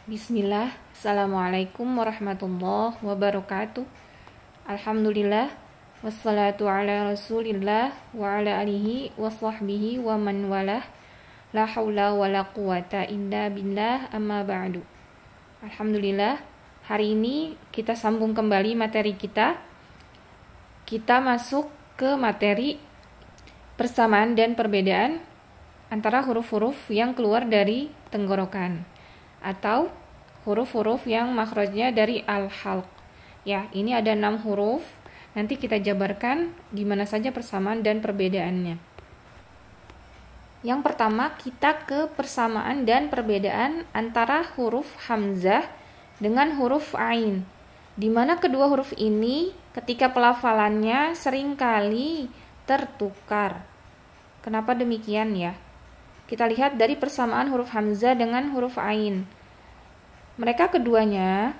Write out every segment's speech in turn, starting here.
Bismillah, Assalamualaikum warahmatullahi wabarakatuh. Alhamdulillah, wassalatu ala rasulillah wa ala alihi wa sahbihi wa man walah. La hawla wa la quwata illa billah, amma ba'du. Alhamdulillah, hari ini kita sambung kembali materi kita. Kita masuk ke materi persamaan dan perbedaan antara huruf-huruf yang keluar dari tenggorokan atau huruf-huruf yang makhrajnya dari al-halq. Ya, ini ada 6 huruf. Nanti kita jabarkan gimana saja persamaan dan perbedaannya. Yang pertama, kita ke persamaan dan perbedaan antara huruf hamzah dengan huruf ain. Di mana kedua huruf ini ketika pelafalannya seringkali tertukar. Kenapa demikian ya? Kita lihat dari persamaan huruf hamzah dengan huruf ain. Mereka keduanya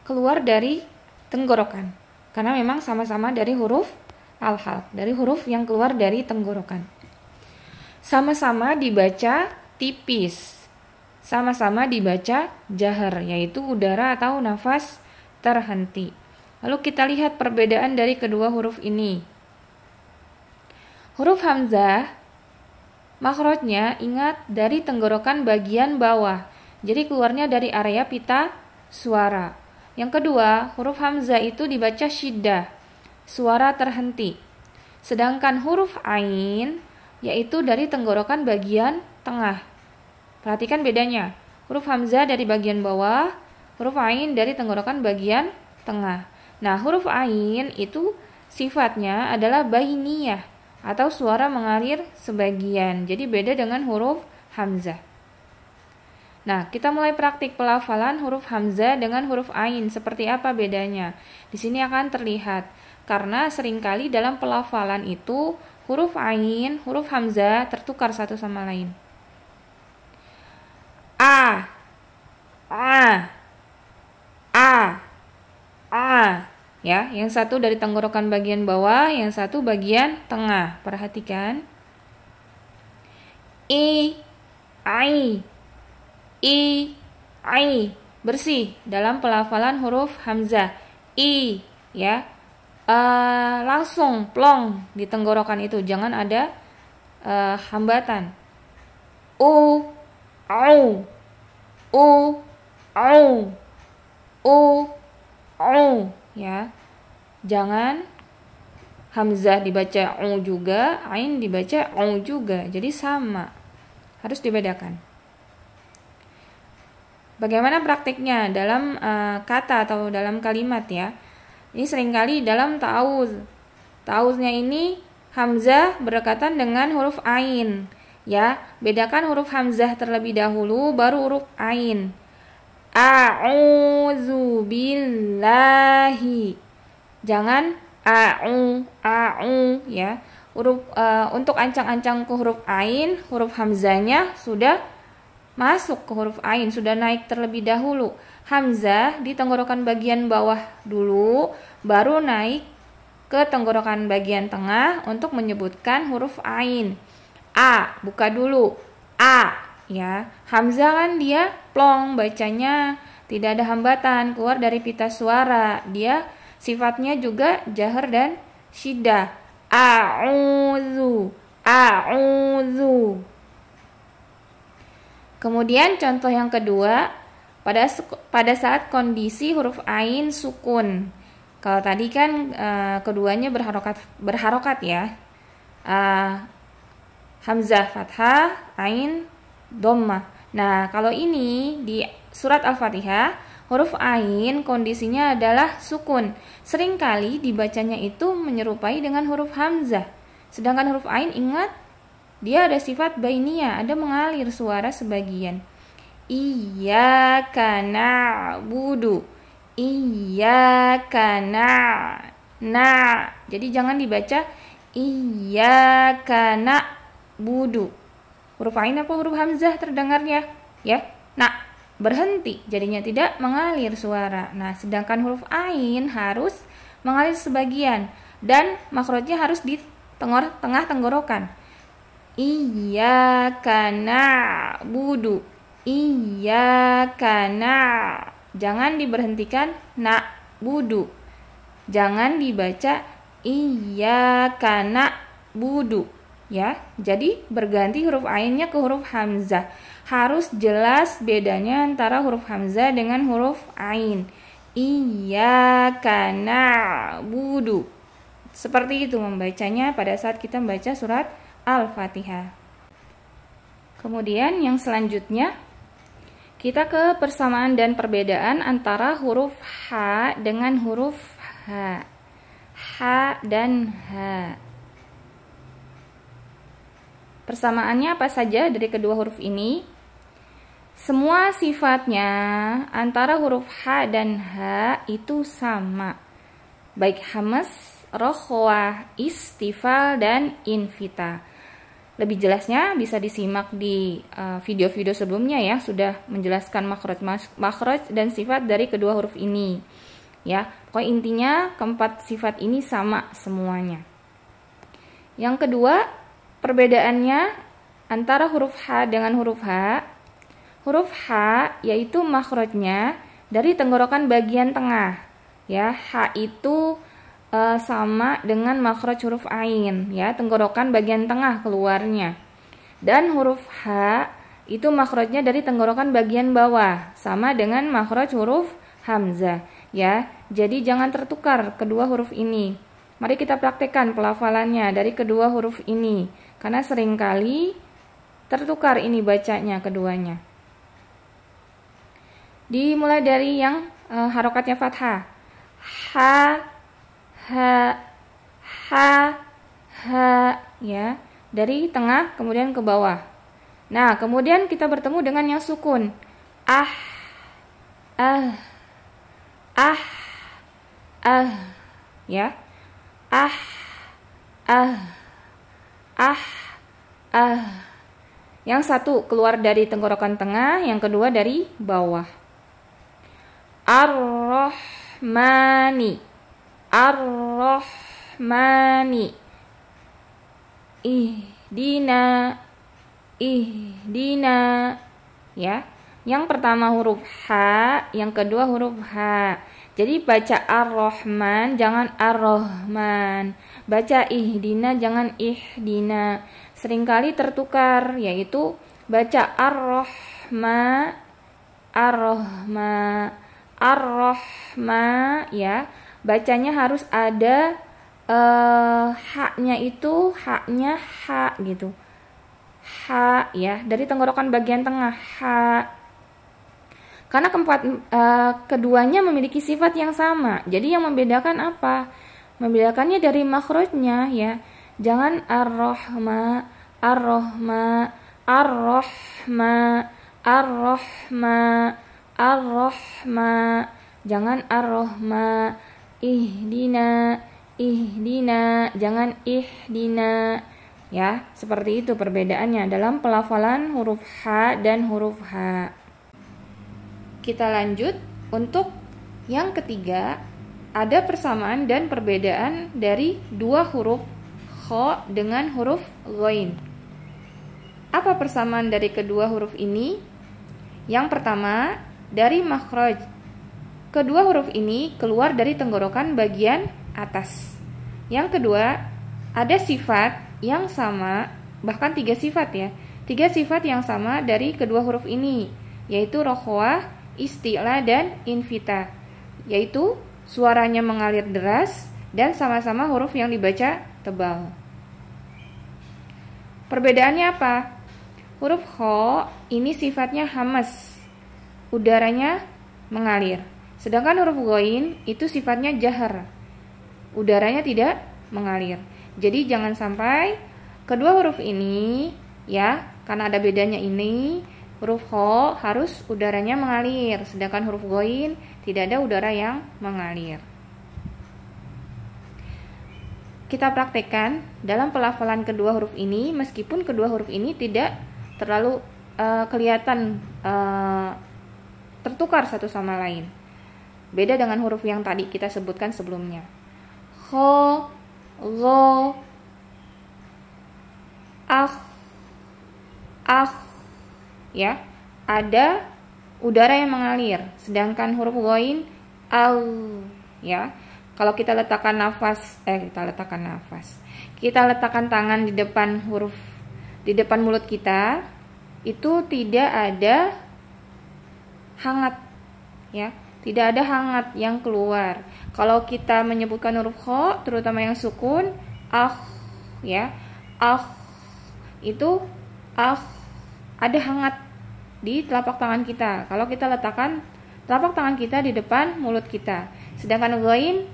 keluar dari tenggorokan. Karena memang sama-sama dari huruf al-halq, dari huruf yang keluar dari tenggorokan. Sama-sama dibaca tipis. Sama-sama dibaca jahar, yaitu udara atau nafas terhenti. Lalu kita lihat perbedaan dari kedua huruf ini. Huruf hamzah makhrajnya ingat dari tenggorokan bagian bawah. Jadi keluarnya dari area pita suara. Yang kedua, huruf hamzah itu dibaca syiddah, suara terhenti. Sedangkan huruf ain yaitu dari tenggorokan bagian tengah. Perhatikan bedanya. Huruf hamzah dari bagian bawah, huruf ain dari tenggorokan bagian tengah. Nah, huruf ain itu sifatnya adalah bainiyah atau suara mengalir sebagian. Jadi beda dengan huruf hamzah. Nah, kita mulai praktik pelafalan huruf hamzah dengan huruf ain. Seperti apa bedanya? Di sini akan terlihat. Karena seringkali dalam pelafalan itu huruf ain, huruf hamzah tertukar satu sama lain. A, a, a. Ya, yang satu dari tenggorokan bagian bawah, yang satu bagian tengah. Perhatikan. I, ai. I, ai. Bersih dalam pelafalan huruf hamzah. I, ya. Langsung plong di tenggorokan itu, jangan ada hambatan. U, au. U, au. U, au, ya. Jangan hamzah dibaca u juga, ain dibaca u juga. Jadi sama. Harus dibedakan. Bagaimana praktiknya dalam kata atau dalam kalimat ya? Ini seringkali dalam ta'awuz. Ta'awuznya ini hamzah berdekatan dengan huruf ain. Ya, bedakan huruf hamzah terlebih dahulu baru huruf ain. A'udzu billahi. Jangan a'u ya. Huruf untuk ancang-ancang ke huruf ain, huruf hamzahnya sudah masuk ke huruf ain, sudah naik terlebih dahulu. Hamzah di tenggorokan bagian bawah dulu, baru naik ke tenggorokan bagian tengah untuk menyebutkan huruf ain. A, buka dulu. A, ya. Hamzah kan dia plong bacanya, tidak ada hambatan, keluar dari pita suara. Dia sifatnya juga jahar dan syiddah. A'udzu, a'udzu. Kemudian contoh yang kedua, pada saat kondisi huruf ain sukun. Kalau tadi kan keduanya berharokat ya. Hamzah fathah, ain dhammah. Nah, kalau ini di surat Al-Fatihah, huruf ain kondisinya adalah sukun. Seringkali dibacanya itu menyerupai dengan huruf hamzah. Sedangkan huruf ain ingat dia ada sifat bainiyah, ada mengalir suara sebagian. Iyyaka na'budu. Iyyaka na. Jadi jangan dibaca iyyaka na'budu. Huruf ain apa huruf hamzah terdengarnya? Ya, na. Berhenti, jadinya tidak mengalir suara. Nah, sedangkan huruf ain harus mengalir sebagian dan makhrajnya harus di tengah tenggorokan. Iyyaka na'budu. Iyyaka jangan diberhentikan na'budu. Jangan dibaca iyyaka na'budu ya. Jadi berganti huruf ainnya ke huruf hamzah. Harus jelas bedanya antara huruf hamzah dengan huruf ain. Iyyaka na'budu. Seperti itu membacanya pada saat kita membaca surat Al-Fatihah. Kemudian yang selanjutnya kita ke persamaan dan perbedaan antara huruf H dengan huruf H. H dan H. Persamaannya apa saja dari kedua huruf ini? Semua sifatnya antara huruf H dan H itu sama. Baik hamas, rokhwah, istifal, dan invita. Lebih jelasnya bisa disimak di video-video sebelumnya ya, sudah menjelaskan makhraj dan sifat dari kedua huruf ini. Ya, pokoknya intinya keempat sifat ini sama semuanya. Yang kedua, perbedaannya antara huruf H dengan huruf H. Huruf H yaitu makhrajnya dari tenggorokan bagian tengah. Ya, H itu sama dengan makhraj huruf ain ya, tenggorokan bagian tengah keluarnya. Dan huruf H itu makhrajnya dari tenggorokan bagian bawah, sama dengan makhraj huruf hamzah ya. Jadi jangan tertukar kedua huruf ini. Mari kita praktekkan pelafalannya dari kedua huruf ini, karena seringkali tertukar ini bacanya keduanya. Dimulai dari yang harokatnya fathah. Ha, ha, ya, dari tengah kemudian ke bawah. Nah, kemudian kita bertemu dengan yang sukun. Ah, ya. Yang satu keluar dari tenggorokan tengah, yang kedua dari bawah. Ar-Rahmani, Ar-Rahmani, Ihdina, Ihdina, ya. Yang pertama huruf H, yang kedua huruf H. Jadi baca Ar-Rahman, jangan Ar-Rahman. Baca Ihdina, jangan Ihdina. Seringkali tertukar, yaitu baca Ar-Rahma, Ar-Rahma, Ar-Rahma, ya. Bacanya harus ada H-nya itu, H-nya H gitu. H ya, dari tenggorokan bagian tengah H. Karena keduanya memiliki sifat yang sama. Jadi yang membedakan apa? Membedakannya dari makhrajnya ya. Jangan Ar-Rahma, Ar-Rahma, Ar-Rahma, Ar-Rahma, Ar-Rahma. Jangan Ar-Rahma. Ihdina, Ihdina, jangan Ihdina. Ya, seperti itu perbedaannya dalam pelafalan huruf H dan huruf H. Kita lanjut untuk yang ketiga, ada persamaan dan perbedaan dari dua huruf kha dengan huruf ghain. Apa persamaan dari kedua huruf ini? Yang pertama, dari makhraj. Kedua huruf ini keluar dari tenggorokan bagian atas. Yang kedua, ada sifat yang sama, bahkan 3 sifat ya. 3 sifat yang sama dari kedua huruf ini, yaitu rokhwah, isti'la, dan invita. Yaitu suaranya mengalir deras dan sama-sama huruf yang dibaca tebal. Perbedaannya apa? Huruf kha ini sifatnya hamas, udaranya mengalir. Sedangkan huruf ghain itu sifatnya jahar, udaranya tidak mengalir. Jadi jangan sampai kedua huruf ini ya, karena ada bedanya ini, huruf kha harus udaranya mengalir, sedangkan huruf ghain tidak ada udara yang mengalir. Kita praktekkan dalam pelafalan kedua huruf ini, meskipun kedua huruf ini tidak terlalu kelihatan tertukar satu sama lain. Beda dengan huruf yang tadi kita sebutkan sebelumnya. Kha, gha, akh, ya. ada udara yang mengalir. Sedangkan huruf ghain ya. Kalau kita letakkan kita letakkan tangan di depan mulut kita, itu tidak ada hangat ya. Tidak ada hangat yang keluar. Kalau kita menyebutkan huruf kha, terutama yang sukun, ya. Itu ada hangat di telapak tangan kita. Kalau kita letakkan telapak tangan kita di depan mulut kita. Sedangkan ghain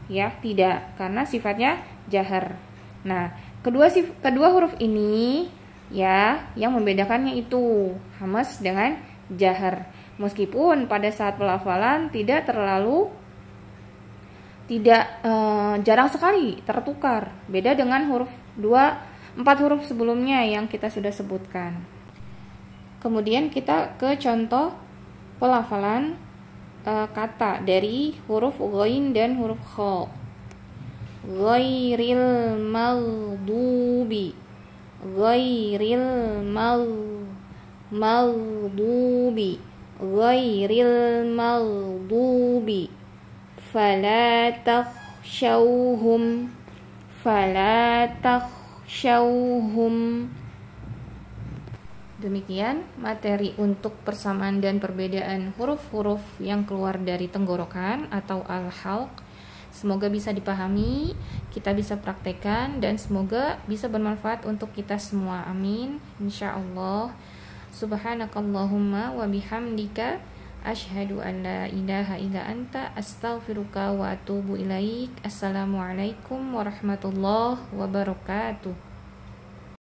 ya, tidak, karena sifatnya jahar. Nah, kedua huruf ini ya, yang membedakannya itu hamas dengan jahar. Meskipun pada saat pelafalan jarang sekali tertukar. Beda dengan 4 huruf sebelumnya yang kita sudah sebutkan. Kemudian kita ke contoh pelafalan kata dari huruf ghain dan huruf kha. Ghairil maghdubi, ghairil maghdubi, ghairil maghdubi, fala takhshawhum, fala takhshawhum. Demikian materi untuk persamaan dan perbedaan huruf-huruf yang keluar dari tenggorokan atau al-halq. Semoga bisa dipahami, kita bisa praktekkan, dan semoga bisa bermanfaat untuk kita semua. Amin. Insyaallah. Subhanakallahumma wa bihamdika asyhadu an la ilaha illa anta astaghfiruka wa atubu ilaik. Assalamualaikum warahmatullahi wabarakatuh.